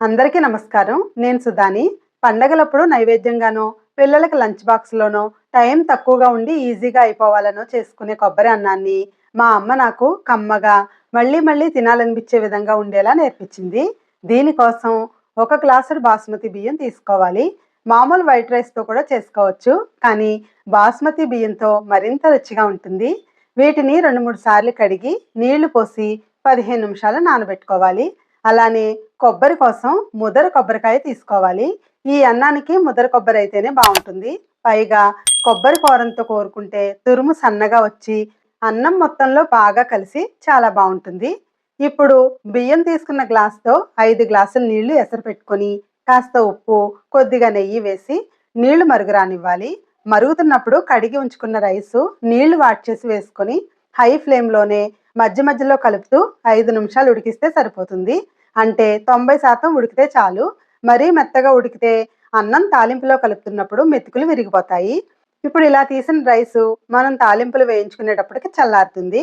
అందరికీ నమస్కారం. నేను సుధాని. పండగలప్పుడు నైవేద్యంగానో, పిల్లలకి లంచ్ బాక్స్‌లోనో, టైం తక్కువగా ఉండి ఈజీగా అయిపోవాలనో చేసుకునే కొబ్బరి అన్నాన్ని మా అమ్మ నాకు కమ్మగా, మళ్ళీ మళ్ళీ తినాలనిపించే విధంగా ఉండేలా నేర్పించింది. దీనికోసం ఒక గ్లాసుడు బాస్మతి బియ్యం తీసుకోవాలి. మామూలు వైట్ రైస్‌తో కూడా చేసుకోవచ్చు. కానీ బాస్మతి బియ్యంతో మరింత రుచిగా ఉంటుంది. వీటిని 2, 3 సార్లు కడిగి నీళ్లు పోసి 15 నిమిషాలు నానబెట్టుకోవాలి. అలానే కొబ్బరి కోసం ముదర కొబ్బరికాయ తీసుకోవాలి. ఈ అన్నానికి ముదర కొబ్బరి అయితేనే బావుంటుంది. పైగా కొబ్బరి కూరంతో కోరుకుంటే తురుము సన్నగా వచ్చి అన్నం మొత్తంలో బాగా కలిసి చాలా బావుంటుంది. ఇప్పుడు బియ్యం తీసుకున్న గ్లాస్‌తో 5 గ్లాసుల నీళ్లు ఎసరు పెట్టుకొని, కాస్త ఉప్పు, కొద్దిగా నెయ్యి వేసి నీళ్లు మరుగురానివ్వాలి. మరుగుతున్నప్పుడు కడిగి ఉంచుకున్న రైసు నీళ్లు వాడ్చేసి వేసుకొని హై ఫ్లేమ్‌లోనే మధ్య మధ్యలో కలుపుతూ 5 నిమిషాలు ఉడికిస్తే సరిపోతుంది. అంటే 90% ఉడికితే చాలు. మరీ మెత్తగా ఉడికితే అన్నం తాలింపులో కలుపుతున్నప్పుడు మెతుకులు విరిగిపోతాయి. ఇప్పుడు ఇలా తీసిన రైసు మనం తాలింపులు వేయించుకునేటప్పటికి చల్లారుతుంది.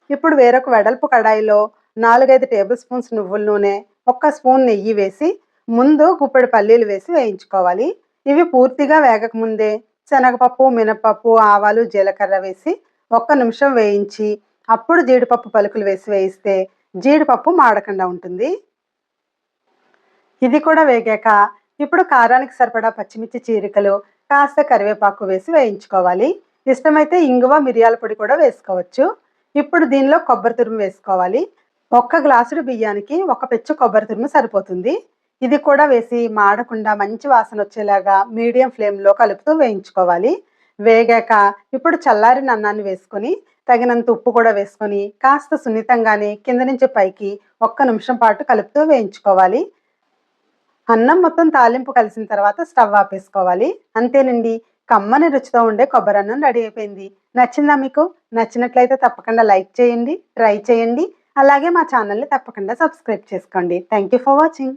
ఇప్పుడు వేరొక వెడల్పు కడాయిలో 4, 5 టేబుల్ స్పూన్స్ నువ్వుల నూనె, ఒక్క స్పూన్ నెయ్యి వేసి ముందు గుప్పెడు పల్లీలు వేసి వేయించుకోవాలి. ఇవి పూర్తిగా వేగకముందే శనగపప్పు, మినపప్పు, ఆవాలు, జీలకర్ర వేసి ఒక్క నిమిషం వేయించి అప్పుడు జీడిపప్పు పలుకులు వేసి వేయిస్తే జీడిపప్పు మాడకుండా ఉంటుంది. ఇది కూడా వేగాక ఇప్పుడు కారానికి సరిపడా పచ్చిమిర్చి చీరికలు, కాస్త కరివేపాకు వేసి వేయించుకోవాలి. ఇష్టమైతే ఇంగువ, మిరియాల పొడి కూడా వేసుకోవచ్చు. ఇప్పుడు దీనిలో కొబ్బరి తురుము వేసుకోవాలి. ఒక్క గ్లాసుడు బియ్యానికి ఒక పెచ్చు కొబ్బరి తురుము సరిపోతుంది. ఇది కూడా వేసి మాడకుండా మంచి వాసన వచ్చేలాగా మీడియం ఫ్లేమ్‌లో కలుపుతూ వేయించుకోవాలి. వేగాక ఇప్పుడు చల్లారిన అన్నాన్ని వేసుకొని తగినంత ఉప్పు కూడా వేసుకొని కాస్త సున్నితంగానే కింద నుంచి పైకి ఒక్క నిమిషం పాటు కలుపుతూ వేయించుకోవాలి. అన్నం మొత్తం తాలింపు కలిసిన తర్వాత స్టవ్ ఆపేసుకోవాలి. అంతేనండి. కమ్మని రుచితో ఉండే కొబ్బరన్నం రెడీ అయిపోయింది. నచ్చిందా మీకు? నచ్చినట్లయితే తప్పకుండా లైక్ చేయండి, ట్రై చేయండి. అలాగే మా ఛానల్‌ని తప్పకుండా సబ్స్క్రైబ్ చేసుకోండి. Thank you for watching.